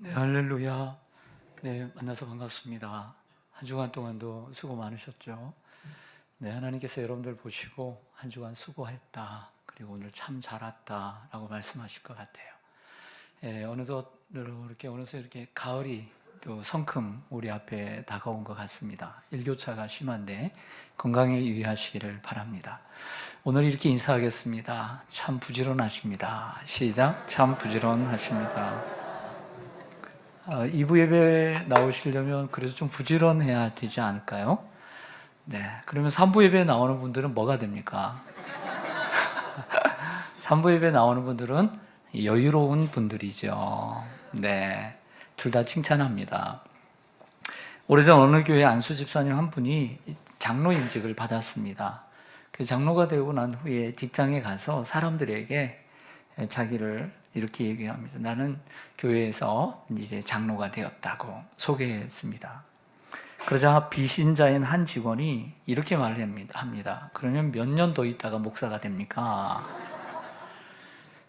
네, 할렐루야. 네, 만나서 반갑습니다. 한 주간 동안도 수고 많으셨죠? 네, 하나님께서 여러분들 보시고 한 주간 수고했다. 그리고 오늘 참 잘 왔다. 라고 말씀하실 것 같아요. 어느덧 이렇게 가을이 또 성큼 우리 앞에 다가온 것 같습니다. 일교차가 심한데 건강에 유의하시기를 바랍니다. 오늘 이렇게 인사하겠습니다. 참 부지런하십니다. 시작. 참 부지런하십니다. 2부 예배 나오시려면 그래도 좀 부지런해야 되지 않을까요? 네. 그러면 3부 예배 나오는 분들은 뭐가 됩니까? 3부 예배 나오는 분들은 여유로운 분들이죠. 네. 둘 다 칭찬합니다. 오래전 어느 교회 안수 집사님 한 분이 장로 임직을 받았습니다. 그 장로가 되고 난 후에 직장에 가서 사람들에게 자기를 이렇게 얘기합니다. 나는 교회에서 이제 장로가 되었다고 소개했습니다. 그러자 비신자인 한 직원이 이렇게 말합니다. 그러면 몇 년 더 있다가 목사가 됩니까?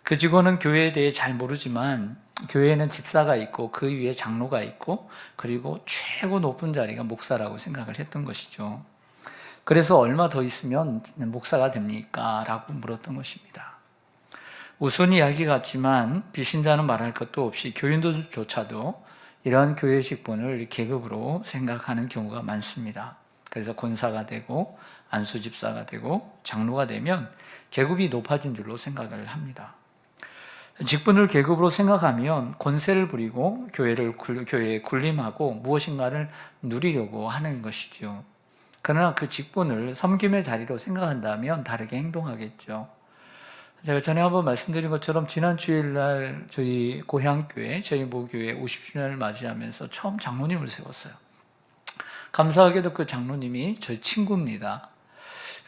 그 직원은 교회에 대해 잘 모르지만 교회에는 집사가 있고 그 위에 장로가 있고 그리고 최고 높은 자리가 목사라고 생각을 했던 것이죠. 그래서 얼마 더 있으면 목사가 됩니까? 라고 물었던 것입니다. 우스운 이야기 같지만 비신자는 말할 것도 없이 교인들조차도 이러한 교회 직분을 계급으로 생각하는 경우가 많습니다. 그래서 권사가 되고 안수집사가 되고 장로가 되면 계급이 높아진 줄로 생각을 합니다. 직분을 계급으로 생각하면 권세를 부리고 교회에 군림하고 무엇인가를 누리려고 하는 것이죠. 그러나 그 직분을 섬김의 자리로 생각한다면 다르게 행동하겠죠. 제가 전에 한번 말씀드린 것처럼 지난 주일날 저희 고향교회, 저희 모교회 50주년을 맞이하면서 처음 장로님을 세웠어요. 감사하게도 그 장로님이 저희 친구입니다.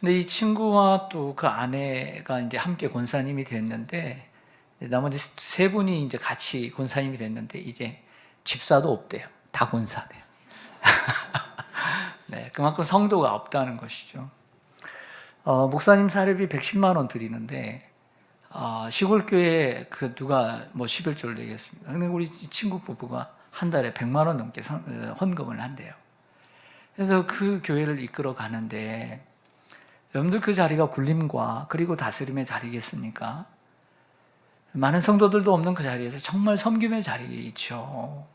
근데 이 친구와 또 그 아내가 이제 함께 권사님이 됐는데, 나머지 세 분이 이제 같이 권사님이 됐는데, 이제 집사도 없대요. 다 권사돼요. 네, 그만큼 성도가 없다는 것이죠. 목사님 사례비 110만 원 드리는데, 시골교회에 누가 11조를 내겠습니까? 근데 우리 친구 부부가 한 달에 100만 원 넘게 헌금을 한대요. 그래서 그 교회를 이끌어 가는데, 여러분들 그 자리가 굴림과 그리고 다스림의 자리겠습니까? 많은 성도들도 없는 그 자리에서 정말 섬김의 자리이죠.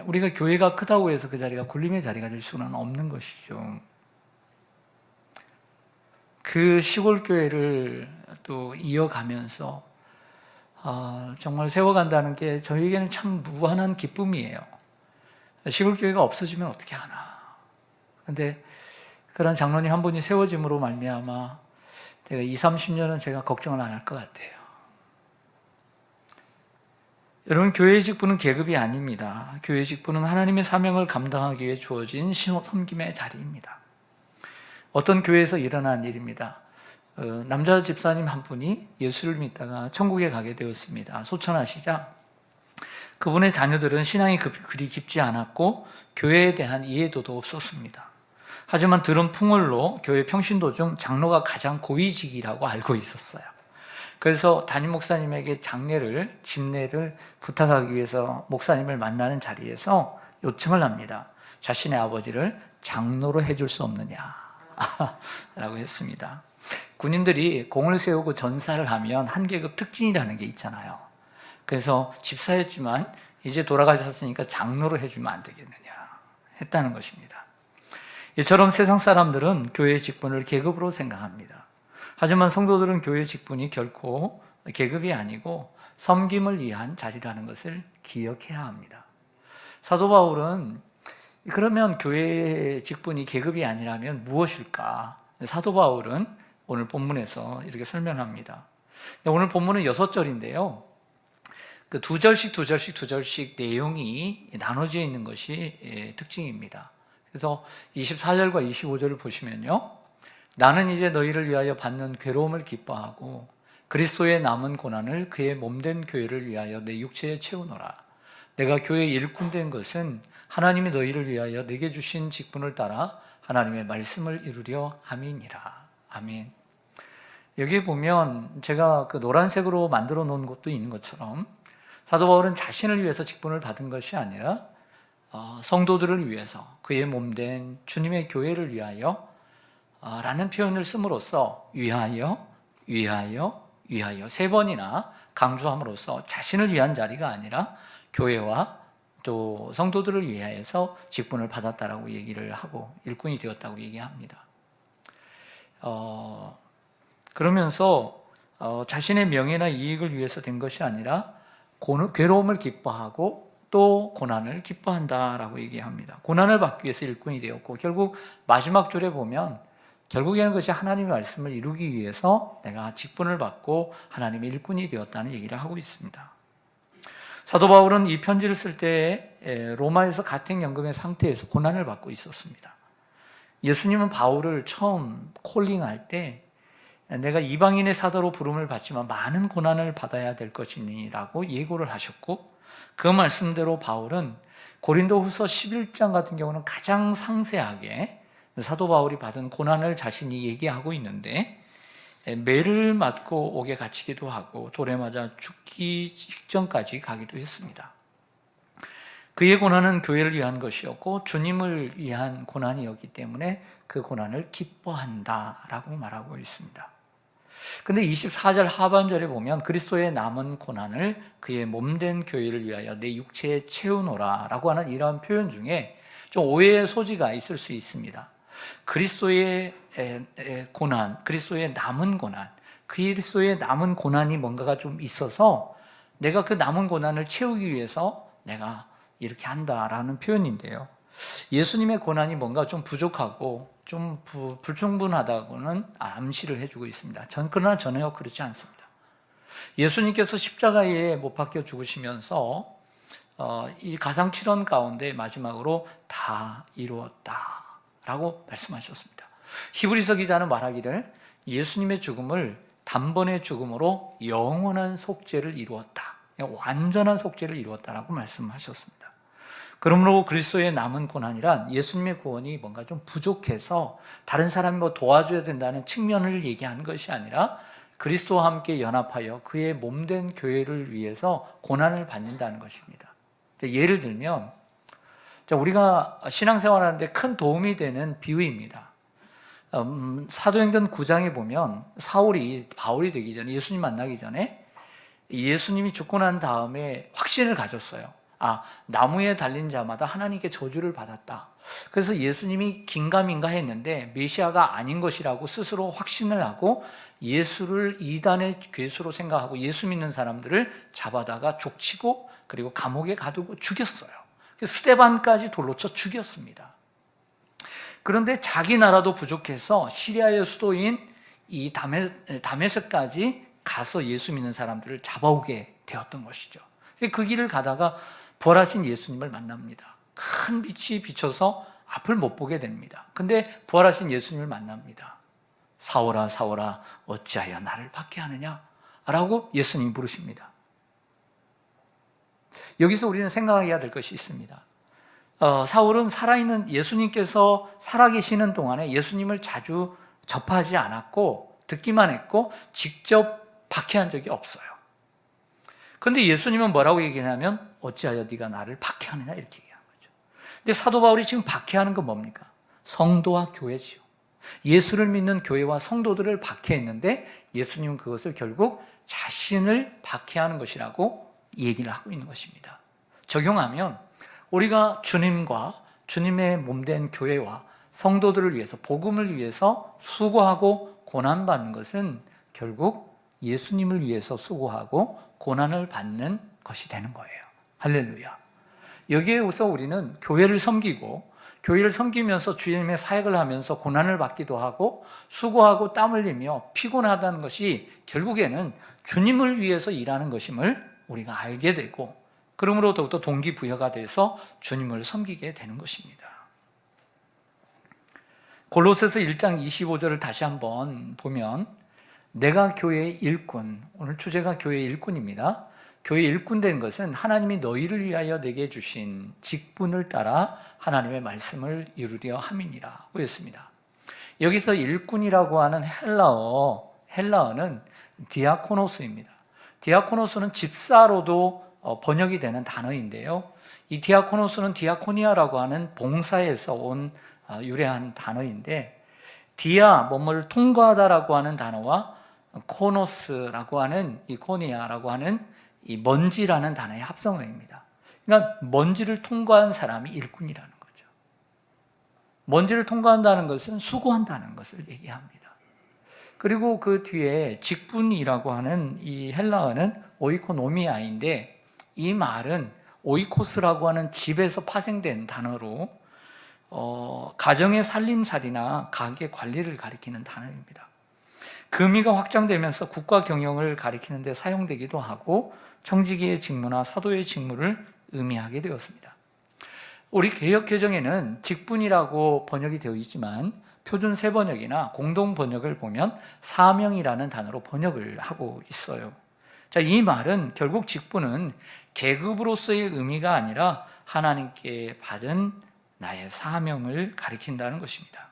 우리가 교회가 크다고 해서 그 자리가 굴림의 자리가 될 수는 없는 것이죠. 그 시골교회를 또 이어가면서 정말 세워간다는 게 저에게는 참 무한한 기쁨이에요. 시골교회가 없어지면 어떻게 하나. 그런데 그런 장로님 한 분이 세워짐으로 말미암아 제가 20-30년은 제가 걱정을 안 할 것 같아요. 여러분, 교회의 직분은 계급이 아닙니다. 교회의 직분은 하나님의 사명을 감당하기 위해 주어진 섬김의 자리입니다. 어떤 교회에서 일어난 일입니다. 남자 집사님 한 분이 예수를 믿다가 천국에 가게 되었습니다. 소천하시자 그분의 자녀들은 신앙이 그리 깊지 않았고 교회에 대한 이해도도 없었습니다. 하지만 들은 풍월로 교회 평신도 중 장로가 가장 고위직이라고 알고 있었어요. 그래서 담임 목사님에게 집례를 부탁하기 위해서 목사님을 만나는 자리에서 요청을 합니다. 자신의 아버지를 장로로 해줄 수 없느냐 라고 했습니다. 군인들이 공을 세우고 전사를 하면 한 계급 특진이라는 게 있잖아요. 그래서 집사였지만 이제 돌아가셨으니까 장로로 해주면 안 되겠느냐 했다는 것입니다. 이처럼 세상 사람들은 교회의 직분을 계급으로 생각합니다. 하지만 성도들은 교회의 직분이 결코 계급이 아니고 섬김을 위한 자리라는 것을 기억해야 합니다. 사도 바울은 그러면 교회의 직분이 계급이 아니라면 무엇일까? 사도 바울은 오늘 본문에서 이렇게 설명합니다. 오늘 본문은 6절인데요. 그 2절씩 내용이 나눠져 있는 것이 특징입니다. 그래서 24절과 25절을 보시면요. 나는 이제 너희를 위하여 받는 괴로움을 기뻐하고 그리스도의 남은 고난을 그의 몸된 교회를 위하여 내 육체에 채우노라. 내가 교회의 일꾼 된 것은 하나님이 너희를 위하여 내게 주신 직분을 따라 하나님의 말씀을 이루려 함이니라. 아멘. 여기에 보면 제가 그 노란색으로 만들어 놓은 곳도 있는 것처럼 사도 바울은 자신을 위해서 직분을 받은 것이 아니라 성도들을 위해서 그의 몸된 주님의 교회를 위하여 라는 표현을 씀으로써 위하여 세 번이나 강조함으로써 자신을 위한 자리가 아니라 교회와 또 성도들을 위하여서 직분을 받았다라고 얘기를 하고 일꾼이 되었다고 얘기합니다. 그러면서 자신의 명예나 이익을 위해서 된 것이 아니라 괴로움을 기뻐하고 또 고난을 기뻐한다라고 얘기합니다. 고난을 받기 위해서 일꾼이 되었고 결국 마지막 줄에 보면 결국에는 그것이 하나님의 말씀을 이루기 위해서 내가 직분을 받고 하나님의 일꾼이 되었다는 얘기를 하고 있습니다. 사도 바울은 이 편지를 쓸 때 로마에서 가택연금의 상태에서 고난을 받고 있었습니다. 예수님은 바울을 처음 콜링할 때 내가 이방인의 사도로 부름을 받지만 많은 고난을 받아야 될 것이니라고 예고를 하셨고 그 말씀대로 바울은 고린도후서 11장 같은 경우는 가장 상세하게 사도 바울이 받은 고난을 자신이 얘기하고 있는데 매를 맞고 옥에 갇히기도 하고 돌에 맞아 죽기 직전까지 가기도 했습니다. 그의 고난은 교회를 위한 것이었고 주님을 위한 고난이었기 때문에 그 고난을 기뻐한다라고 말하고 있습니다. 근데 24절 하반절에 보면 그리스도의 남은 고난을 그의 몸된 교회를 위하여 내 육체에 채우노라 라고 하는 이러한 표현 중에 좀 오해의 소지가 있을 수 있습니다. 그리스도의 고난, 그리스도의 남은 고난, 그리스도의 남은 고난이 뭔가가 좀 있어서 내가 그 남은 고난을 채우기 위해서 내가 이렇게 한다라는 표현인데요. 예수님의 고난이 뭔가 좀 부족하고 좀 불충분하다고는 암시를 해주고 있습니다. 그러나 전혀 그렇지 않습니다. 예수님께서 십자가에 못 박혀 죽으시면서 이 가상칠언 가운데 마지막으로 다 이루었다라고 말씀하셨습니다. 히브리서 기자는 말하기를 예수님의 죽음을 단번의 죽음으로 영원한 속죄를 이루었다, 완전한 속죄를 이루었다라고 말씀하셨습니다. 그러므로 그리스도의 남은 고난이란 예수님의 구원이 뭔가 좀 부족해서 다른 사람이 도와줘야 된다는 측면을 얘기한 것이 아니라 그리스도와 함께 연합하여 그의 몸된 교회를 위해서 고난을 받는다는 것입니다. 예를 들면 우리가 신앙생활하는데 큰 도움이 되는 비유입니다. 사도행전 9장에 보면 사울이 바울이 되기 전에 예수님 만나기 전에 예수님이 죽고 난 다음에 확신을 가졌어요. 나무에 달린 자마다 하나님께 저주를 받았다. 그래서 예수님이 긴가민가 했는데 메시아가 아닌 것이라고 스스로 확신을 하고 예수를 이단의 괴수로 생각하고 예수 믿는 사람들을 잡아다가 족치고 그리고 감옥에 가두고 죽였어요. 스데반까지 돌로 쳐 죽였습니다. 그런데 자기 나라도 부족해서 시리아의 수도인 이 다메섹까지 가서 예수 믿는 사람들을 잡아오게 되었던 것이죠. 그 길을 가다가 부활하신 예수님을 만납니다. 큰 빛이 비쳐서 앞을 못 보게 됩니다. 근데 부활하신 예수님을 만납니다. 사울아 사울아 어찌하여 나를 박해하느냐 라고 예수님이 부르십니다. 여기서 우리는 생각해야 될 것이 있습니다. 사울은 살아있는 예수님께서 살아계시는 동안에 예수님을 자주 접하지 않았고 듣기만 했고 직접 박해한 적이 없어요. 그런데 예수님은 뭐라고 얘기하냐면 어찌하여 네가 나를 박해하느냐 이렇게 얘기한 거죠. 근데 사도 바울이 지금 박해하는 건 뭡니까? 성도와 교회지요. 예수를 믿는 교회와 성도들을 박해했는데 예수님은 그것을 결국 자신을 박해하는 것이라고 얘기를 하고 있는 것입니다. 적용하면 우리가 주님과 주님의 몸된 교회와 성도들을 위해서 복음을 위해서 수고하고 고난받는 것은 결국 예수님을 위해서 수고하고 고난을 받는 것이 되는 거예요. 할렐루야. 여기에서 우리는 교회를 섬기고 교회를 섬기면서 주님의 사역을 하면서 고난을 받기도 하고 수고하고 땀 흘리며 피곤하다는 것이 결국에는 주님을 위해서 일하는 것임을 우리가 알게 되고 그러므로 더욱더 동기부여가 돼서 주님을 섬기게 되는 것입니다. 골로새서 1장 25절을 다시 한번 보면 내가 교회의 일꾼, 오늘 주제가 교회의 일꾼입니다. 교회의 일꾼 된 것은 하나님이 너희를 위하여 내게 주신 직분을 따라 하나님의 말씀을 이루려 함이니라 했습니다. 여기서 일꾼이라고 하는 헬라어는 디아코노스입니다. 디아코노스는 집사로도 번역이 되는 단어인데요. 이 디아코노스는 디아코니아라고 하는 봉사에서 온 유래한 단어인데, 디아 뭐뭐를 통과하다라고 하는 단어와 코노스라고 하는 이 코니아라고 하는 이 먼지라는 단어의 합성어입니다. 그러니까 먼지를 통과한 사람이 일꾼이라는 거죠. 먼지를 통과한다는 것은 수고한다는 것을 얘기합니다. 그리고 그 뒤에 직분이라고 하는 이 헬라어는 오이코노미아인데, 이 말은 오이코스라고 하는 집에서 파생된 단어로 가정의 살림살이나 가게 관리를 가리키는 단어입니다. 그 의미가 확장되면서 국가 경영을 가리키는 데 사용되기도 하고 청지기의 직무나 사도의 직무를 의미하게 되었습니다. 우리 개역개정에는 직분이라고 번역이 되어 있지만 표준 세번역이나 공동 번역을 보면 사명이라는 단어로 번역을 하고 있어요. 자, 이 말은 결국 직분은 계급으로서의 의미가 아니라 하나님께 받은 나의 사명을 가리킨다는 것입니다.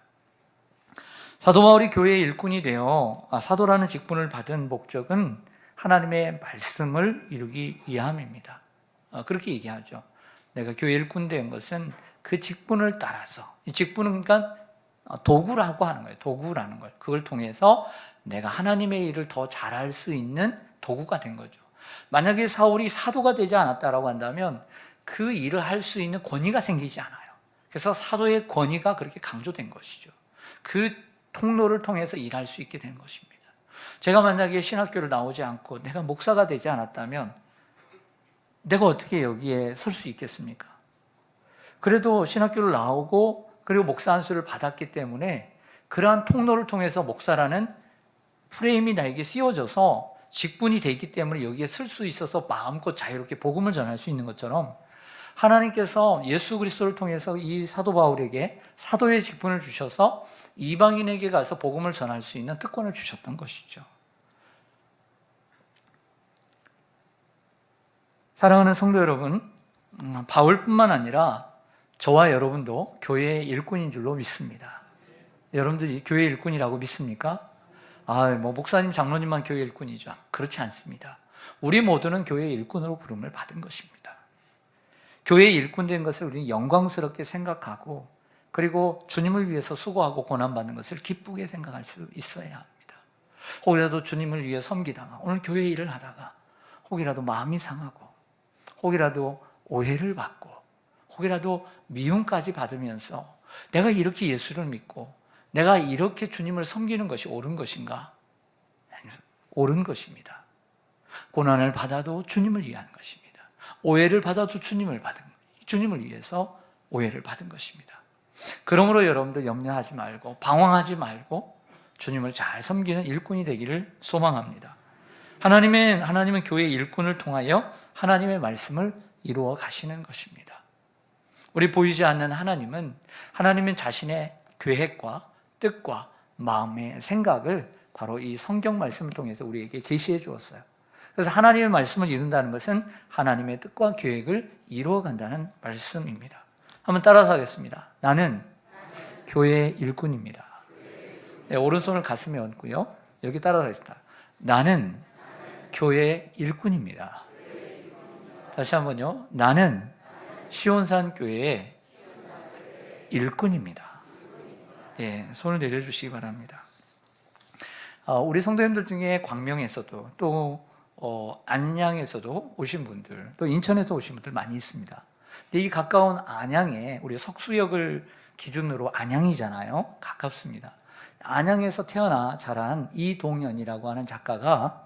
사도 바울이 교회의 일꾼이 되어 사도라는 직분을 받은 목적은 하나님의 말씀을 이루기 위함입니다. 그렇게 얘기하죠. 내가 교회 일꾼 된 것은 그 직분을 따라서, 이 직분은 그러니까 도구라고 하는 거예요. 도구라는 걸. 그걸 통해서 내가 하나님의 일을 더 잘할 수 있는 도구가 된 거죠. 만약에 사울이 사도가 되지 않았다라고 한다면 그 일을 할 수 있는 권위가 생기지 않아요. 그래서 사도의 권위가 그렇게 강조된 것이죠. 그 통로를 통해서 일할 수 있게 된 것입니다. 제가 만약에 신학교를 나오지 않고 내가 목사가 되지 않았다면 내가 어떻게 여기에 설 수 있겠습니까? 그래도 신학교를 나오고 그리고 목사 안수를 받았기 때문에 그러한 통로를 통해서 목사라는 프레임이 나에게 씌워져서 직분이 되어 있기 때문에 여기에 설 수 있어서 마음껏 자유롭게 복음을 전할 수 있는 것처럼, 하나님께서 예수 그리스도를 통해서 이 사도 바울에게 사도의 직분을 주셔서 이방인에게 가서 복음을 전할 수 있는 특권을 주셨던 것이죠. 사랑하는 성도 여러분, 바울뿐만 아니라 저와 여러분도 교회의 일꾼인 줄로 믿습니다. 여러분들이 교회 일꾼이라고 믿습니까? 목사님, 장로님만 교회 일꾼이죠. 그렇지 않습니다. 우리 모두는 교회 일꾼으로 부름을 받은 것입니다. 교회의 일꾼 된 것을 우리는 영광스럽게 생각하고, 그리고 주님을 위해서 수고하고 고난받는 것을 기쁘게 생각할 수 있어야 합니다. 혹이라도 주님을 위해 섬기다가, 오늘 교회 일을 하다가 혹이라도 마음이 상하고, 혹이라도 오해를 받고, 혹이라도 미움까지 받으면서 내가 이렇게 예수를 믿고 내가 이렇게 주님을 섬기는 것이 옳은 것인가? 옳은 것입니다. 고난을 받아도 주님을 위한 것입니다. 오해를 받아도 주님을 위해서 오해를 받은 것입니다. 그러므로 여러분들 염려하지 말고 방황하지 말고 주님을 잘 섬기는 일꾼이 되기를 소망합니다. 하나님은 교회의 일꾼을 통하여 하나님의 말씀을 이루어 가시는 것입니다. 우리 보이지 않는 하나님은 자신의 계획과 뜻과 마음의 생각을 바로 이 성경 말씀을 통해서 우리에게 계시해 주었어요. 그래서 하나님의 말씀을 이룬다는 것은 하나님의 뜻과 계획을 이루어 간다는 말씀입니다. 한번 따라서 하겠습니다. 나는 교회의 일꾼입니다. 네, 오른손을 가슴에 얹고요. 이렇게 따라서 하겠습니다. 나는 교회의 일꾼입니다. 다시 한번요. 나는 시온산 교회의 일꾼입니다. 예, 손을 내려주시기 바랍니다. 우리 성도님들 중에 광명에서도 또 안양에서도 오신 분들, 또 인천에서 오신 분들 많이 있습니다. 근데 이 가까운 안양에, 우리 석수역을 기준으로 안양이잖아요. 가깝습니다. 안양에서 태어나 자란 이동현이라고 하는 작가가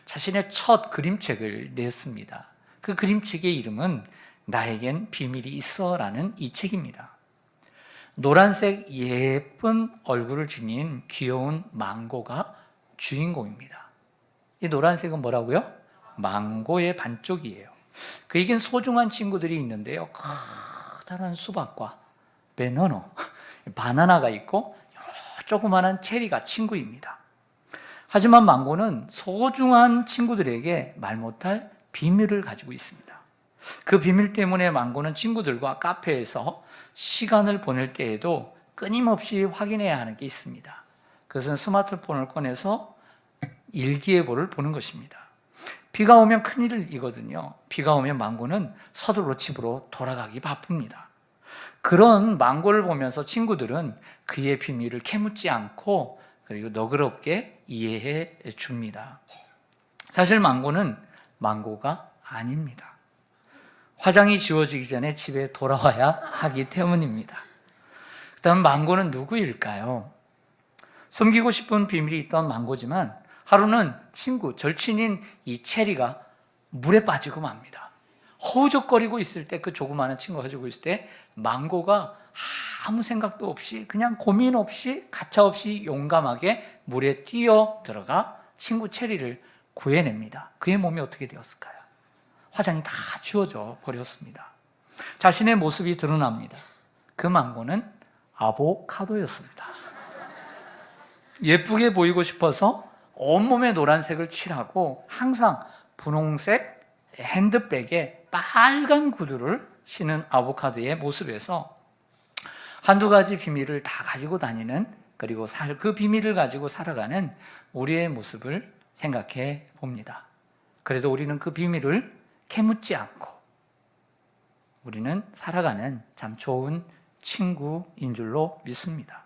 자신의 첫 그림책을 냈습니다. 그 그림책의 이름은 나에겐 비밀이 있어라는 이 책입니다. 노란색 예쁜 얼굴을 지닌 귀여운 망고가 주인공입니다. 이 노란색은 뭐라고요? 망고의 반쪽이에요. 그에겐 소중한 친구들이 있는데요. 커다란 수박과 바나나가 있고 조그마한 체리가 친구입니다. 하지만 망고는 소중한 친구들에게 말 못할 비밀을 가지고 있습니다. 그 비밀 때문에 망고는 친구들과 카페에서 시간을 보낼 때에도 끊임없이 확인해야 하는 게 있습니다. 그것은 스마트폰을 꺼내서 일기예보를 보는 것입니다. 비가 오면 큰일이거든요. 비가 오면 망고는 서둘러 집으로 돌아가기 바쁩니다. 그런 망고를 보면서 친구들은 그의 비밀을 캐묻지 않고 그리고 너그럽게 이해해 줍니다. 사실 망고는 망고가 아닙니다. 화장이 지워지기 전에 집에 돌아와야 하기 때문입니다. 그다음 망고는 누구일까요? 숨기고 싶은 비밀이 있던 망고지만 하루는 친구, 절친인 이 체리가 물에 빠지고 맙니다. 허우적거리고 있을 때, 그 조그마한 친구가 가지고 있을 때 망고가 아무 생각도 없이 그냥 고민 없이 가차 없이 용감하게 물에 뛰어 들어가 친구 체리를 구해냅니다. 그의 몸이 어떻게 되었을까요? 화장이 다 지워져 버렸습니다. 자신의 모습이 드러납니다. 그 망고는 아보카도였습니다. 예쁘게 보이고 싶어서 온몸에 노란색을 칠하고 항상 분홍색 핸드백에 빨간 구두를 신은 아보카도의 모습에서 한두 가지 비밀을 다 가지고 다니는, 그리고 그 비밀을 가지고 살아가는 우리의 모습을 생각해 봅니다. 그래도 우리는 그 비밀을 캐묻지 않고 우리는 살아가는 참 좋은 친구인 줄로 믿습니다.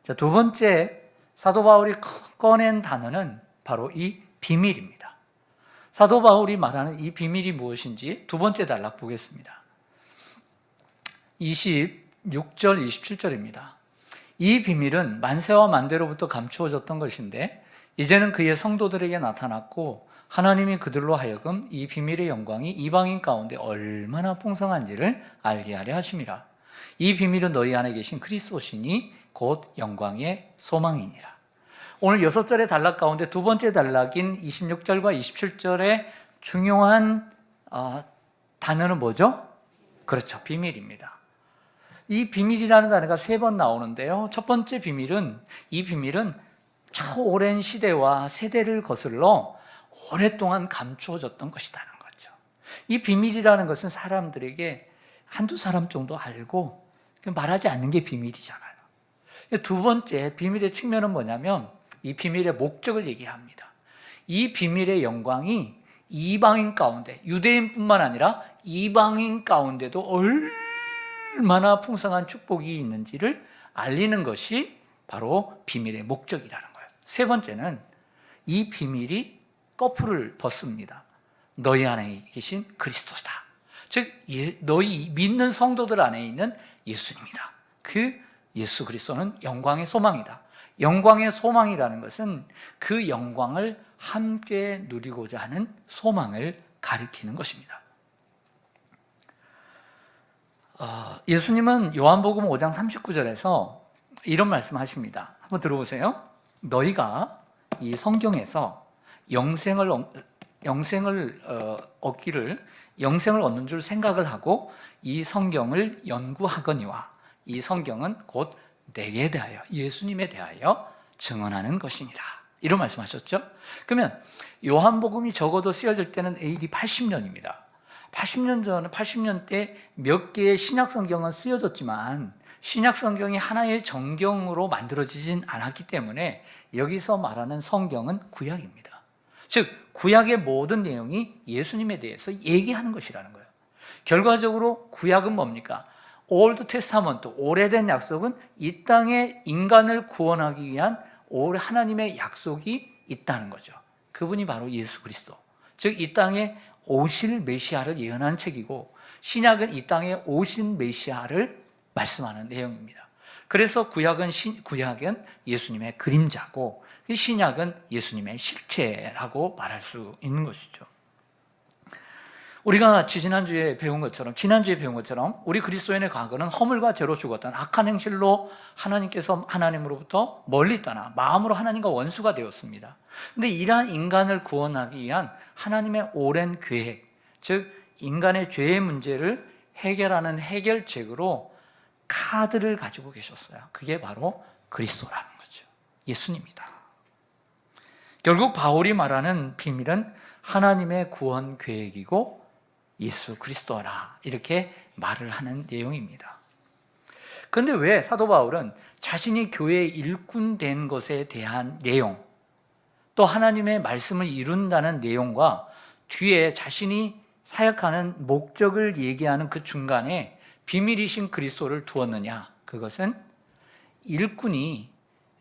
자, 두 번째 사도 바울이 꺼낸 단어는 바로 이 비밀입니다. 사도 바울이 말하는 이 비밀이 무엇인지 두 번째 단락 보겠습니다. 26절, 27절입니다. 이 비밀은 만세와 만대로부터 감추어졌던 것인데 이제는 그의 성도들에게 나타났고 하나님이 그들로 하여금 이 비밀의 영광이 이방인 가운데 얼마나 풍성한지를 알게 하려 하심이라. 이 비밀은 너희 안에 계신 그리스도시니 곧 영광의 소망이니라. 오늘 6절의 단락 가운데 두 번째 단락인 26절과 27절의 중요한 단어는 뭐죠? 그렇죠, 비밀입니다. 이 비밀이라는 단어가 3번 나오는데요. 첫 번째 비밀은, 이 비밀은 초오랜 시대와 세대를 거슬러 오랫동안 감추어졌던 것이라는 거죠. 이 비밀이라는 것은 사람들에게 한두 사람 정도 알고 말하지 않는 게 비밀이잖아요. 두 번째 비밀의 측면은 뭐냐면 이 비밀의 목적을 얘기합니다. 이 비밀의 영광이 이방인 가운데, 유대인뿐만 아니라 이방인 가운데도 얼마나 풍성한 축복이 있는지를 알리는 것이 바로 비밀의 목적이라는 거예요. 세 번째는 이 비밀이 거풀을 벗습니다. 너희 안에 계신 그리스도다. 즉 너희 믿는 성도들 안에 있는 예수님이다. 그 예수 그리스도는 영광의 소망이다. 영광의 소망이라는 것은 그 영광을 함께 누리고자 하는 소망을 가리키는 것입니다. 예수님은 요한복음 5장 39절에서 이런 말씀하십니다. 한번 들어보세요. 너희가 이 성경에서 영생을 얻는 줄 생각을 하고 이 성경을 연구하거니와 이 성경은 곧 내게 대하여, 예수님에 대하여 증언하는 것이니라. 이런 말씀하셨죠? 그러면 요한복음이 적어도 쓰여질 때는 AD 80년입니다. 80년 전, 80년 때 몇 개의 신약 성경은 쓰여졌지만 신약 성경이 하나의 정경으로 만들어지진 않았기 때문에 여기서 말하는 성경은 구약입니다. 즉 구약의 모든 내용이 예수님에 대해서 얘기하는 것이라는 거예요. 결과적으로 구약은 뭡니까? 올드 테스타먼트, 오래된 약속은 이 땅에 인간을 구원하기 위한 하나님의 약속이 있다는 거죠. 그분이 바로 예수 그리스도, 즉 이 땅에 오실 메시아를 예언하는 책이고, 신약은 이 땅에 오신 메시아를 말씀하는 내용입니다. 그래서 구약은 예수님의 그림자고 신약은 예수님의 실체라고 말할 수 있는 것이죠. 우리가 지난주에 배운 것처럼 우리 그리스도인의 과거는 허물과 죄로 죽었던 악한 행실로 하나님께서 하나님으로부터 멀리 떠나 마음으로 하나님과 원수가 되었습니다. 그런데 이러한 인간을 구원하기 위한 하나님의 오랜 계획, 즉 인간의 죄의 문제를 해결하는 해결책으로 카드를 가지고 계셨어요. 그게 바로 그리스도라는 거죠. 예수님이다. 결국 바울이 말하는 비밀은 하나님의 구원 계획이고 예수 그리스도라, 이렇게 말을 하는 내용입니다. 그런데 왜 사도 바울은 자신이 교회의 일꾼 된 것에 대한 내용, 또 하나님의 말씀을 이룬다는 내용과 뒤에 자신이 사역하는 목적을 얘기하는 그 중간에 비밀이신 그리스도를 두었느냐? 그것은 일꾼이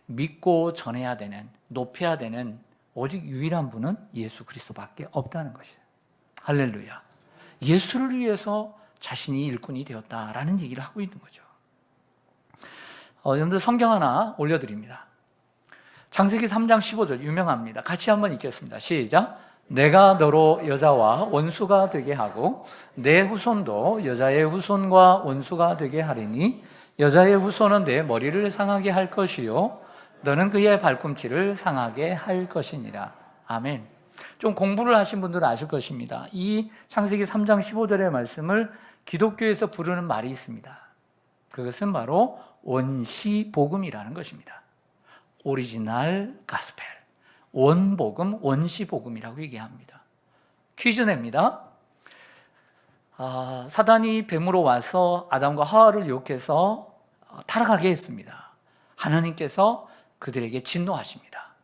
믿고 전해야 되는, 높여야 되는 오직 유일한 분은 예수 그리스도밖에 없다는 것이에요. 할렐루야. 예수를 위해서 자신이 일꾼이 되었다라는 얘기를 하고 있는 거죠. 여러분들 성경 하나 올려드립니다. 창세기 3장 15절 유명합니다. 같이 한번 읽겠습니다. 시작. 내가 너로 여자와 원수가 되게 하고 내 후손도 여자의 후손과 원수가 되게 하리니 여자의 후손은 내 머리를 상하게 할 것이요 너는 그의 발꿈치를 상하게 할 것이니라. 아멘. 좀 공부를 하신 분들은 아실 것입니다. 이 창세기 3장 15절의 말씀을 기독교에서 부르는 말이 있습니다. 그것은 바로 원시복음이라는 것입니다. 오리지널 가스펠, 원복음, 원시복음이라고 얘기합니다. 퀴즈 냅니다. 사단이 뱀으로 와서 아담과 하와를 유혹해서 타락하게 했습니다. 하나님께서 그들에게 진노하십니다.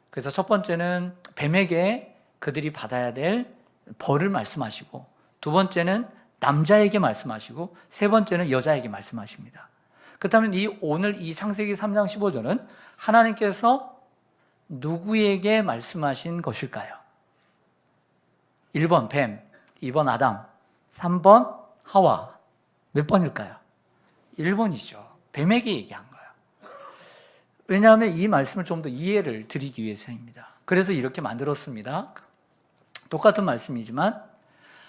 그래서 첫 번째는 뱀에게 그들이 받아야 될 벌을 말씀하시고, 두 번째는 남자에게 말씀하시고, 세 번째는 여자에게 말씀하십니다. 그렇다면 오늘 이 창세기 3장 15절은 하나님께서 누구에게 말씀하신 것일까요? 1번 뱀, 2번 아담, 3번 하와. 몇 번일까요? 1번이죠. 뱀에게 얘기한 거예요. 왜냐하면 이 말씀을 좀 더 이해를 드리기 위해서입니다. 그래서 이렇게 만들었습니다. 똑같은 말씀이지만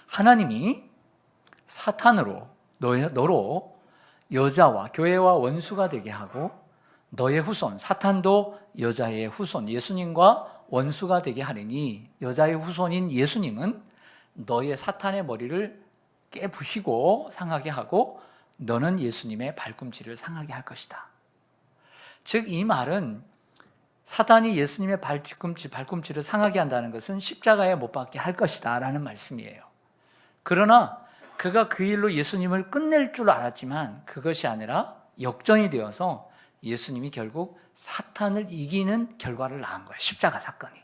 하나님이 사탄으로 너로 여자와 교회와 원수가 되게 하고 너의 후손, 사탄도 여자의 후손 예수님과 원수가 되게 하리니 여자의 후손인 예수님은 너의 사탄의 머리를 깨부시고 상하게 하고 너는 예수님의 발꿈치를 상하게 할 것이다. 즉 이 말은 사탄이 예수님의 발꿈치를 상하게 한다는 것은 십자가에 못 박게 할 것이다 라는 말씀이에요. 그러나 그가 그 일로 예수님을 끝낼 줄 알았지만 그것이 아니라 역전이 되어서 예수님이 결국 사탄을 이기는 결과를 낳은 거예요. 십자가 사건이.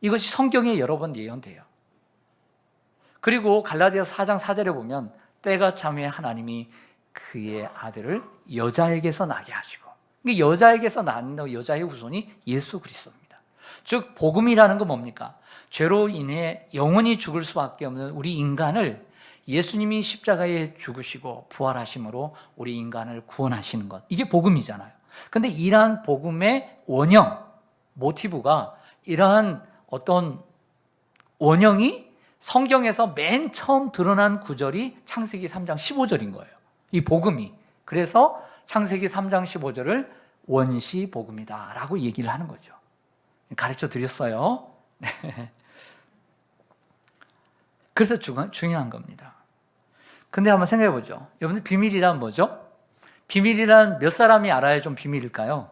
이것이 성경에 여러 번 예언돼요. 그리고 갈라디아서 4장 4절에 보면 때가 참에 하나님이 그의 아들을 여자에게서 나게 하시고, 여자에게서 난 여자의 후손이 예수 그리스도입니다. 즉 복음이라는 건 뭡니까? 죄로 인해 영원히 죽을 수밖에 없는 우리 인간을 예수님이 십자가에 죽으시고 부활하심으로 우리 인간을 구원하시는 것, 이게 복음이잖아요. 근데 이러한 복음의 원형, 모티브가, 이러한 어떤 원형이 성경에서 맨 처음 드러난 구절이 창세기 3장 15절인 거예요. 이 복음이. 그래서 창세기 3장 15절을 원시복음이다 라고 얘기를 하는 거죠. 가르쳐 드렸어요. 그래서 중요한 겁니다. 근데 한번 생각해 보죠. 여러분들 비밀이란 뭐죠? 비밀이란 몇 사람이 알아야 좀 비밀일까요?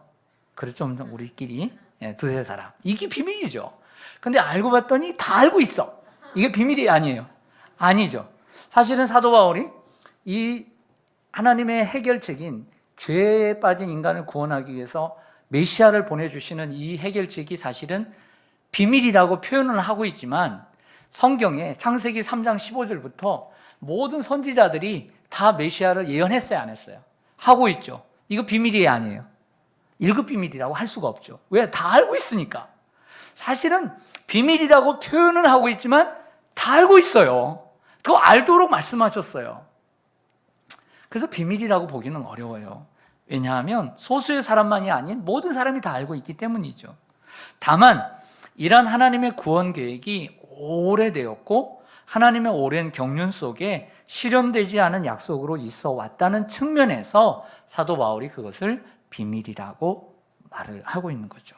그렇죠. 우리끼리 두세 사람. 이게 비밀이죠. 근데 알고 봤더니 다 알고 있어. 이게 비밀이 아니에요. 아니죠. 사실은 사도 바울이 이 하나님의 해결책인 죄에 빠진 인간을 구원하기 위해서 메시아를 보내주시는 이 해결책이 사실은 비밀이라고 표현을 하고 있지만 성경에 창세기 3장 15절부터 모든 선지자들이 다 메시아를 예언했어요, 안 했어요? 하고 있죠. 이거 비밀이 아니에요. 1급 비밀이라고 할 수가 없죠. 왜? 다 알고 있으니까. 사실은 비밀이라고 표현을 하고 있지만 다 알고 있어요. 그거 알도록 말씀하셨어요. 그래서 비밀이라고 보기는 어려워요. 왜냐하면 소수의 사람만이 아닌 모든 사람이 다 알고 있기 때문이죠. 다만 이러한 하나님의 구원 계획이 오래되었고 하나님의 오랜 경륜 속에 실현되지 않은 약속으로 있어 왔다는 측면에서 사도 바울이 그것을 비밀이라고 말을 하고 있는 거죠.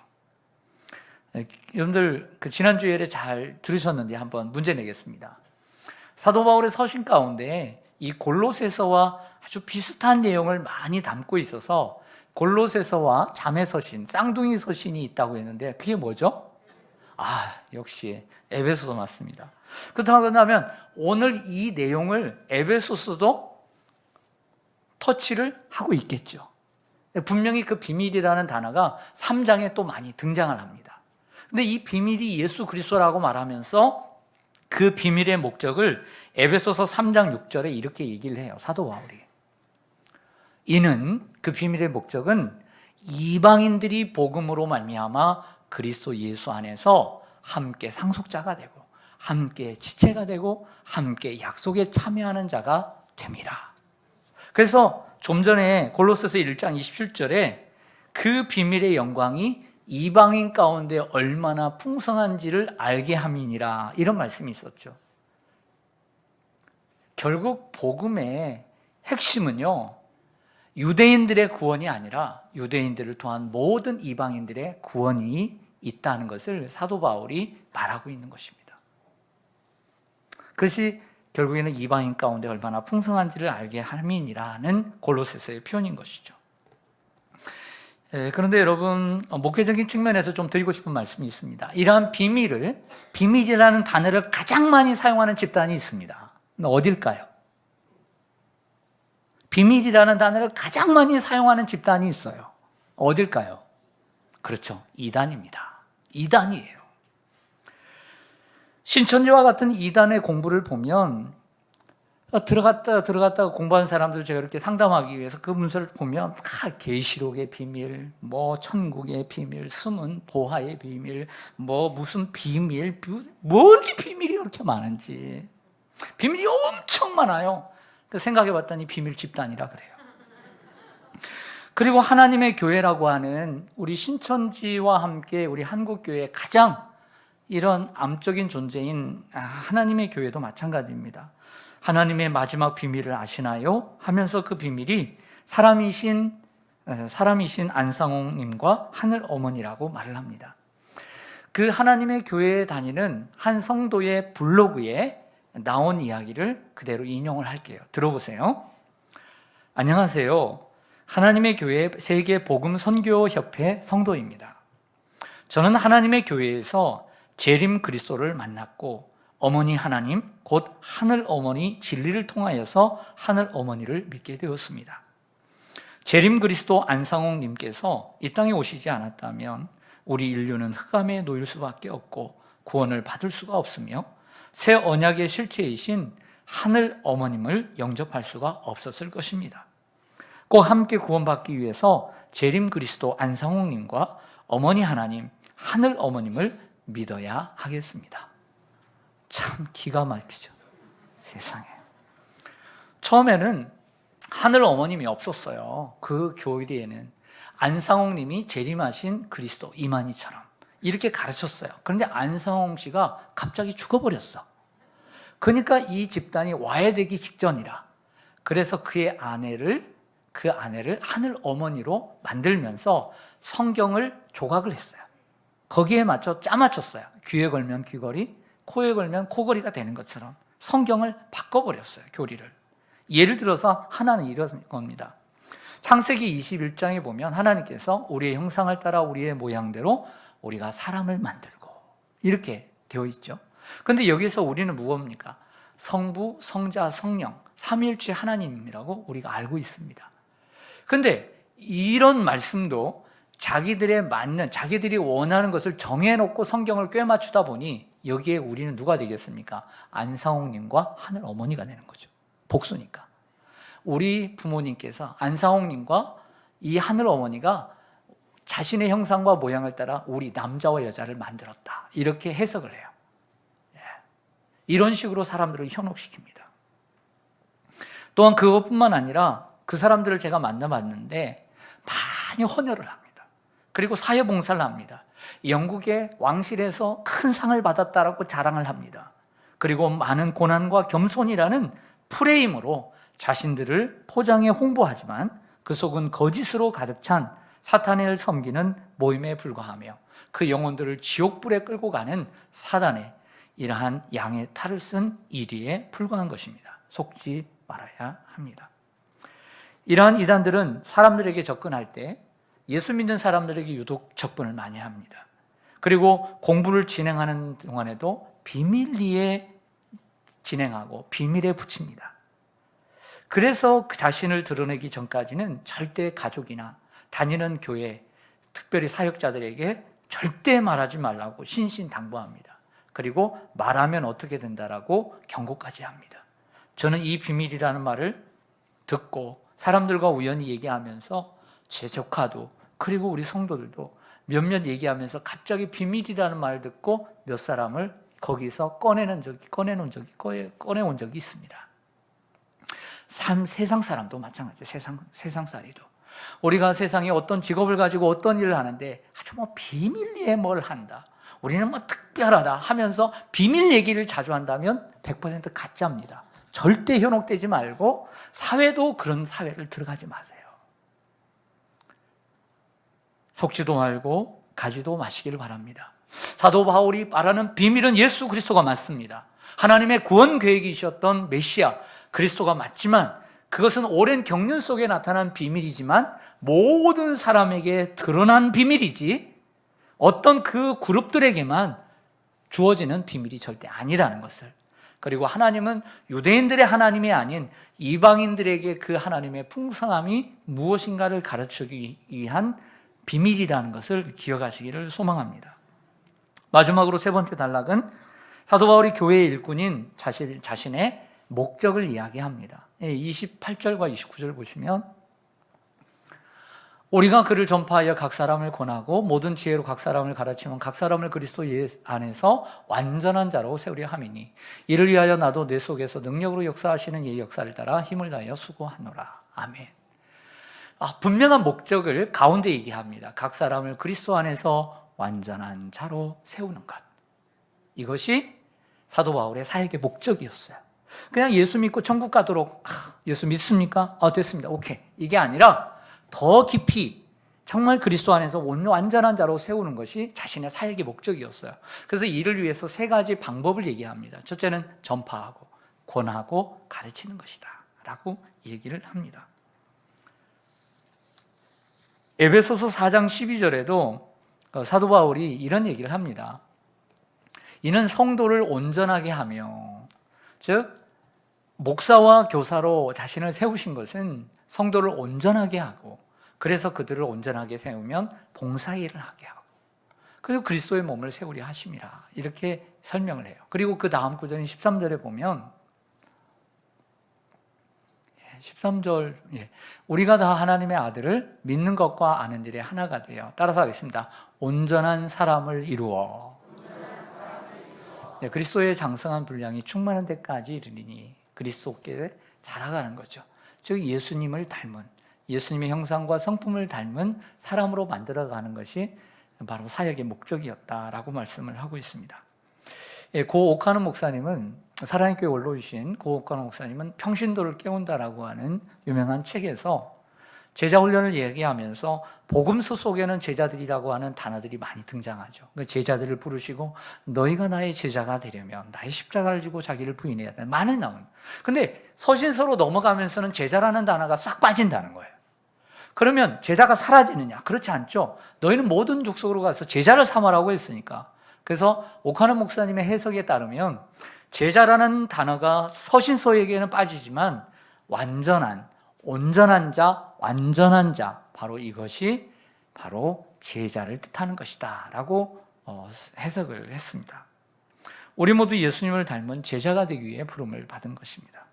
여러분들 지난주에 잘 들으셨는지 한번 문제 내겠습니다. 사도 바울의 서신 가운데 이 골로새서와 아주 비슷한 내용을 많이 담고 있어서 골로새서와 자매 서신, 쌍둥이 서신이 있다고 했는데 그게 뭐죠? 역시 에베소서 맞습니다. 그렇다면 오늘 이 내용을 에베소서도 터치를 하고 있겠죠. 분명히 그 비밀이라는 단어가 3장에 또 많이 등장을 합니다. 근데 이 비밀이 예수 그리스도라고 말하면서 그 비밀의 목적을 에베소서 3장 6절에 이렇게 얘기를 해요. 사도 바울이. 이는 그 비밀의 목적은 이방인들이 복음으로 말미암아 그리스도 예수 안에서 함께 상속자가 되고 함께 지체가 되고 함께 약속에 참여하는 자가 됨이라. 그래서 좀 전에 골로새서 1장 27절에 그 비밀의 영광이 이방인 가운데 얼마나 풍성한지를 알게 함이니라, 이런 말씀이 있었죠. 결국 복음의 핵심은요, 유대인들의 구원이 아니라 유대인들을 통한 모든 이방인들의 구원이 있다는 것을 사도 바울이 말하고 있는 것입니다. 그것이 결국에는 이방인 가운데 얼마나 풍성한지를 알게 함이니라는 골로새서의 표현인 것이죠. 그런데 여러분, 목회적인 측면에서 좀 드리고 싶은 말씀이 있습니다. 이러한 비밀이라는 단어를 가장 많이 사용하는 집단이 있습니다. 어딜까요? 비밀이라는 단어를 가장 많이 사용하는 집단이 있어요. 어딜까요? 그렇죠. 이단입니다. 이단이에요. 신천지와 같은 이단의 공부를 보면 들어갔다 공부하는 사람들 제가 이렇게 상담하기 위해서 그 문서를 보면 다 계시록의 비밀, 뭐 천국의 비밀, 숨은 보화의 비밀, 뭐 무슨 비밀, 뭐 이렇게 비밀이 그렇게 많은지, 비밀이 엄청 많아요. 생각해 봤더니 비밀 집단이라 그래요. 그리고 하나님의 교회라고 하는 우리 신천지와 함께 우리 한국교회의 가장 이런 암적인 존재인 하나님의 교회도 마찬가지입니다. 하나님의 마지막 비밀을 아시나요? 하면서 그 비밀이 사람이신 안상홍님과 하늘 어머니라고 말을 합니다. 그 하나님의 교회에 다니는 한 성도의 블로그에 나온 이야기를 그대로 인용을 할게요. 들어보세요. 안녕하세요. 하나님의 교회 세계 복음 선교 협회 성도입니다. 저는 하나님의 교회에서 재림 그리스도를 만났고 어머니 하나님, 곧 하늘 어머니 진리를 통하여서 하늘 어머니를 믿게 되었습니다. 재림 그리스도 안상홍 님께서 이 땅에 오시지 않았다면 우리 인류는 흑암에 놓일 수밖에 없고 구원을 받을 수가 없으며 새 언약의 실체이신 하늘 어머님을 영접할 수가 없었을 것입니다. 꼭 함께 구원받기 위해서 재림 그리스도 안상홍 님과 어머니 하나님, 하늘 어머님을 믿어야 하겠습니다. 참 기가 막히죠. 세상에. 처음에는 하늘 어머님이 없었어요. 그 교회에는 안상홍 님이 재림하신 그리스도 이만희처럼 이렇게 가르쳤어요. 그런데 안상홍 씨가 갑자기 죽어버렸어. 그러니까 이 집단이 와해되기 직전이라. 그래서 그 아내를 하늘 어머니로 만들면서 성경을 조각을 했어요. 거기에 맞춰 짜맞췄어요. 귀에 걸면 귀걸이, 코에 걸면 코걸이가 되는 것처럼 성경을 바꿔버렸어요. 교리를. 예를 들어서 하나는 이런 겁니다. 창세기 21장에 보면 하나님께서 우리의 형상을 따라 우리의 모양대로 우리가 사람을 만들고 이렇게 되어 있죠. 그런데 여기서 우리는 무엇입니까? 성부, 성자, 성령, 삼위일체 하나님이라고 우리가 알고 있습니다. 그런데 이런 말씀도 자기들이 원하는 것을 정해놓고 성경을 꿰맞추다 보니 여기에 우리는 누가 되겠습니까? 안상홍님과 하늘 어머니가 되는 거죠. 복수니까. 우리 부모님께서 안상홍님과 이 하늘 어머니가 자신의 형상과 모양을 따라 우리 남자와 여자를 만들었다. 이렇게 해석을 해요. 이런 식으로 사람들을 현혹시킵니다. 또한 그것뿐만 아니라 그 사람들을 제가 만나봤는데 많이 헌혈을 합니다. 그리고 사회봉사를 합니다. 영국의 왕실에서 큰 상을 받았다라고 자랑을 합니다. 그리고 많은 고난과 겸손이라는 프레임으로 자신들을 포장해 홍보하지만 그 속은 거짓으로 가득 찬 사탄을 섬기는 모임에 불과하며 그 영혼들을 지옥불에 끌고 가는 사단의 이러한 양의 탈을 쓴 이리에 불과한 것입니다. 속지 말아야 합니다. 이러한 이단들은 사람들에게 접근할 때 예수 믿는 사람들에게 유독 접근을 많이 합니다. 그리고 공부를 진행하는 동안에도 비밀리에 진행하고 비밀에 붙입니다. 그래서 그 자신을 드러내기 전까지는 절대 가족이나 다니는 교회, 특별히 사역자들에게 절대 말하지 말라고 신신당부합니다. 그리고 말하면 어떻게 된다라고 경고까지 합니다. 저는 이 비밀이라는 말을 듣고 사람들과 우연히 얘기하면서 제 조카도 그리고 우리 성도들도 몇몇 얘기하면서 갑자기 비밀이라는 말을 듣고 몇 사람을 거기서 꺼내온 적이 있습니다. 세상 사람도 마찬가지예요. 세상살이도. 우리가 세상에 어떤 직업을 가지고 어떤 일을 하는데 아주 비밀리에 뭘 한다. 우리는 특별하다 하면서 비밀 얘기를 자주 한다면 100% 가짜입니다. 절대 현혹되지 말고 사회도 그런 사회를 들어가지 마세요. 속지도 말고 가지도 마시기를 바랍니다. 사도 바울이 말하는 비밀은 예수 그리스도가 맞습니다. 하나님의 구원 계획이셨던 메시아 그리스도가 맞지만 그것은 오랜 경륜 속에 나타난 비밀이지만 모든 사람에게 드러난 비밀이지 어떤 그 그룹들에게만 주어지는 비밀이 절대 아니라는 것을, 그리고 하나님은 유대인들의 하나님이 아닌 이방인들에게 그 하나님의 풍성함이 무엇인가를 가르치기 위한 비밀이라는 것을 기억하시기를 소망합니다. 마지막으로 세 번째 단락은 사도 바울이 교회의 일꾼인 자신의 목적을 이야기합니다. 28절과 29절 보시면 우리가 그를 전파하여 각 사람을 권하고 모든 지혜로 각 사람을 가르치면 각 사람을 그리스도 예수 안에서 완전한 자로 세우려 함이니 이를 위하여 나도 내 속에서 능력으로 역사하시는 이의 역사를 따라 힘을 다하여 수고하노라. 아멘. 분명한 목적을 가운데 얘기합니다. 각 사람을 그리스도 안에서 완전한 자로 세우는 것. 이것이 사도 바울의 사역의 목적이었어요. 그냥 예수 믿고 천국 가도록 예수 믿습니까? 됐습니다. 오케이. 이게 아니라 더 깊이 정말 그리스도 안에서 완전한 자로 세우는 것이 자신의 사역의 목적이었어요. 그래서 이를 위해서 세 가지 방법을 얘기합니다. 첫째는 전파하고 권하고 가르치는 것이다 라고 얘기를 합니다. 에베소서 4장 12절에도 사도 바울이 이런 얘기를 합니다. 이는 성도를 온전하게 하며, 즉 목사와 교사로 자신을 세우신 것은 성도를 온전하게 하고, 그래서 그들을 온전하게 세우면 봉사일을 하게 하고, 그리고 그리스도의 몸을 세우려 하심이라, 이렇게 설명을 해요. 그리고 그 다음 구절인 13절에 보면 13절, 우리가 다 하나님의 아들을 믿는 것과 아는 일에 하나가 되어, 따라서 하겠습니다. 온전한 사람을 이루어 그리스도의 장성한 분량이 충만한 데까지 이르리니, 그리스도께 자라가는 거죠. 즉 예수님을 닮은, 예수님의 형상과 성품을 닮은 사람으로 만들어가는 것이 바로 사역의 목적이었다라고 말씀을 하고 있습니다. 고 오카노 목사님은, 사랑의 교회 원로이신 고 오카노 목사님은 평신도를 깨운다라고 하는 유명한 책에서 제자 훈련을 얘기하면서 복음서 속에는 제자들이라고 하는 단어들이 많이 등장하죠. 그러니까 제자들을 부르시고 너희가 나의 제자가 되려면 나의 십자가를 지고 자기를 부인해야 돼. 많이 나옵니다. 근데 서신서로 넘어가면서는 제자라는 단어가 싹 빠진다는 거예요. 그러면 제자가 사라지느냐? 그렇지 않죠. 너희는 모든 족속으로 가서 제자를 삼으라고 했으니까. 그래서 오카노 목사님의 해석에 따르면 제자라는 단어가 서신서에게는 빠지지만 완전한, 온전한 자, 완전한 자, 바로 이것이 바로 제자를 뜻하는 것이다 라고 해석을 했습니다. 우리 모두 예수님을 닮은 제자가 되기 위해 부름을 받은 것입니다.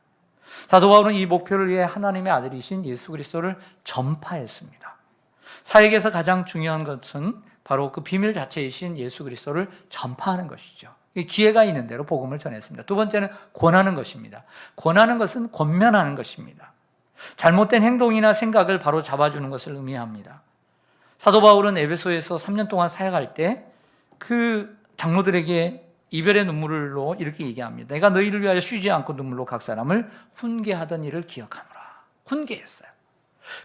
사도 바울은 이 목표를 위해 하나님의 아들이신 예수 그리스도를 전파했습니다. 사역에서 가장 중요한 것은 바로 그 비밀 자체이신 예수 그리스도를 전파하는 것이죠. 기회가 있는 대로 복음을 전했습니다. 두 번째는 권하는 것입니다. 권하는 것은 권면하는 것입니다. 잘못된 행동이나 생각을 바로 잡아주는 것을 의미합니다. 사도 바울은 에베소에서 3년 동안 사역할 때 그 장로들에게 이별의 눈물로 이렇게 얘기합니다. 내가 너희를 위하여 쉬지 않고 눈물로 각 사람을 훈계하던 일을 기억하노라. 훈계했어요.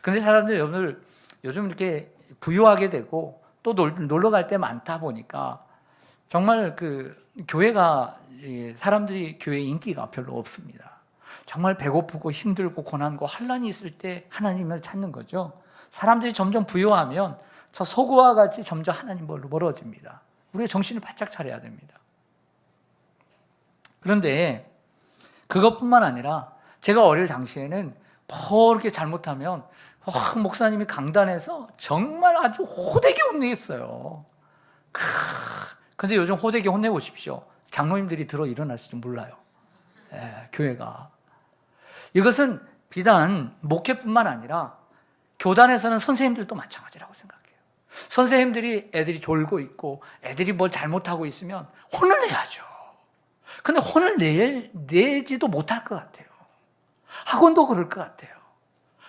그런데 사람들이 요즘 이렇게 부유하게 되고 또 놀러 갈 때 많다 보니까 정말 교회가, 사람들이 교회 인기가 별로 없습니다. 정말 배고프고 힘들고 고난고 환난이 있을 때 하나님을 찾는 거죠. 사람들이 점점 부유하면 저 서구와 같이 점점 하나님으로 멀어집니다. 우리가 정신을 바짝 차려야 됩니다. 그런데 그것뿐만 아니라 제가 어릴 당시에는 뭐 이렇게 잘못하면 목사님이 강단에서 정말 아주 호되게 혼내겠어요. 근데 요즘 호되게 혼내보십시오. 장로님들이 들어 일어났을지 몰라요. 교회가. 이것은 비단 목회뿐만 아니라 교단에서는 선생님들도 마찬가지라고 생각해요. 선생님들이 애들이 졸고 있고 애들이 뭘 잘못하고 있으면 혼을 내야죠. 근데 혼을 내지도 못할 것 같아요. 학원도 그럴 것 같아요.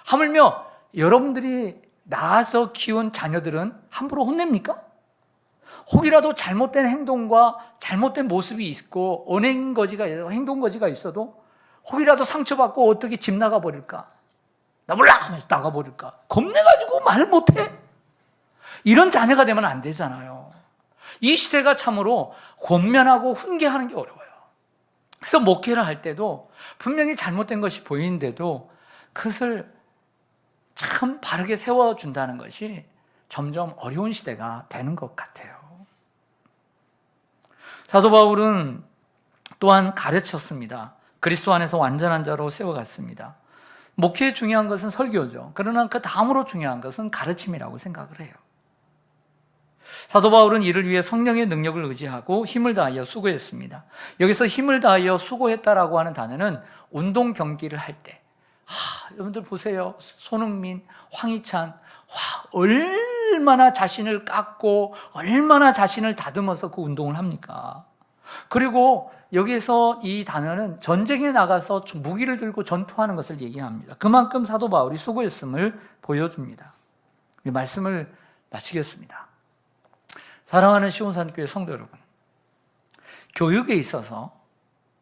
하물며 여러분들이 낳아서 키운 자녀들은 함부로 혼냅니까? 혹이라도 잘못된 행동과 잘못된 모습이 있고 행동 거지가 있어도 혹이라도 상처받고 어떻게 집 나가버릴까? 나 몰라! 하면서 나가버릴까? 겁내가지고 말을 못해? 이런 자녀가 되면 안 되잖아요. 이 시대가 참으로 권면하고 훈계하는 게 어려워요. 그래서 목회를 할 때도 분명히 잘못된 것이 보이는데도 그것을 참 바르게 세워준다는 것이 점점 어려운 시대가 되는 것 같아요. 사도 바울은 또한 가르쳤습니다. 그리스도 안에서 완전한 자로 세워갔습니다. 목회에 중요한 것은 설교죠. 그러나 그 다음으로 중요한 것은 가르침이라고 생각을 해요. 사도 바울은 이를 위해 성령의 능력을 의지하고 힘을 다하여 수고했습니다. 여기서 힘을 다하여 수고했다라고 하는 단어는 운동 경기를 할 때, 여러분들 보세요. 손흥민, 황희찬, 얼마나 자신을 깎고 얼마나 자신을 다듬어서 그 운동을 합니까? 그리고 여기서 이 단어는 전쟁에 나가서 무기를 들고 전투하는 것을 얘기합니다. 그만큼 사도 바울이 수고했음을 보여줍니다. 이 말씀을 마치겠습니다. 사랑하는 시온산교회 성도 여러분, 교육에 있어서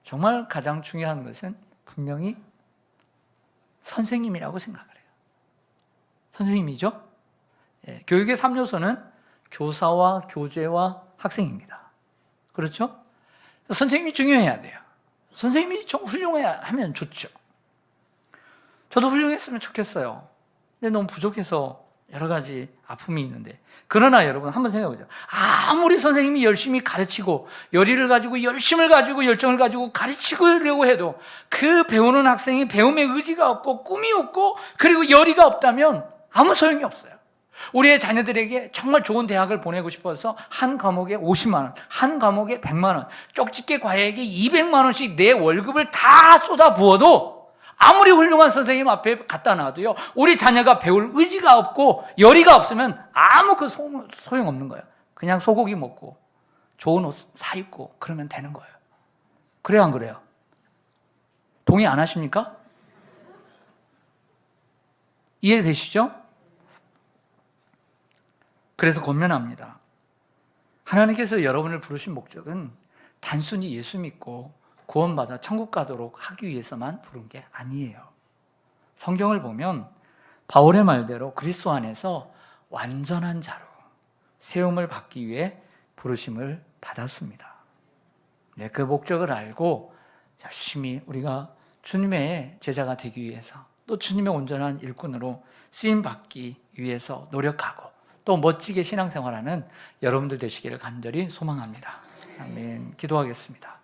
정말 가장 중요한 것은 분명히 선생님이라고 생각을 해요. 선생님이죠? 교육의 3요소는 교사와 교재와 학생입니다. 그렇죠? 선생님이 중요해야 돼요. 선생님이 좀 훌륭해야 하면 좋죠. 저도 훌륭했으면 좋겠어요. 근데 너무 부족해서 여러 가지 아픔이 있는데, 그러나 여러분 한번 생각해 보죠. 아무리 선생님이 열심히 가르치고 열의를 가지고 열심을 가지고 열정을 가지고 가르치려고 해도 그 배우는 학생이 배움에 의지가 없고 꿈이 없고 그리고 열의가 없다면 아무 소용이 없어요. 우리의 자녀들에게 정말 좋은 대학을 보내고 싶어서 한 과목에 50만 원, 한 과목에 100만 원, 쪽집게 과외에게 200만 원씩 내 월급을 다 쏟아 부어도 아무리 훌륭한 선생님 앞에 갖다 놔도요, 우리 자녀가 배울 의지가 없고 열의가 없으면 아무 그 소용없는 거예요. 그냥 소고기 먹고 좋은 옷 사 입고 그러면 되는 거예요. 그래요, 안 그래요? 동의 안 하십니까? 이해되시죠? 그래서 권면합니다. 하나님께서 여러분을 부르신 목적은 단순히 예수 믿고 구원받아 천국 가도록 하기 위해서만 부른 게 아니에요. 성경을 보면 바울의 말대로 그리스도 안에서 완전한 자로 세움을 받기 위해 부르심을 받았습니다. 네, 그 목적을 알고 열심히 우리가 주님의 제자가 되기 위해서, 또 주님의 온전한 일꾼으로 쓰임받기 위해서 노력하고 또 멋지게 신앙생활하는 여러분들 되시기를 간절히 소망합니다. 아멘. 기도하겠습니다.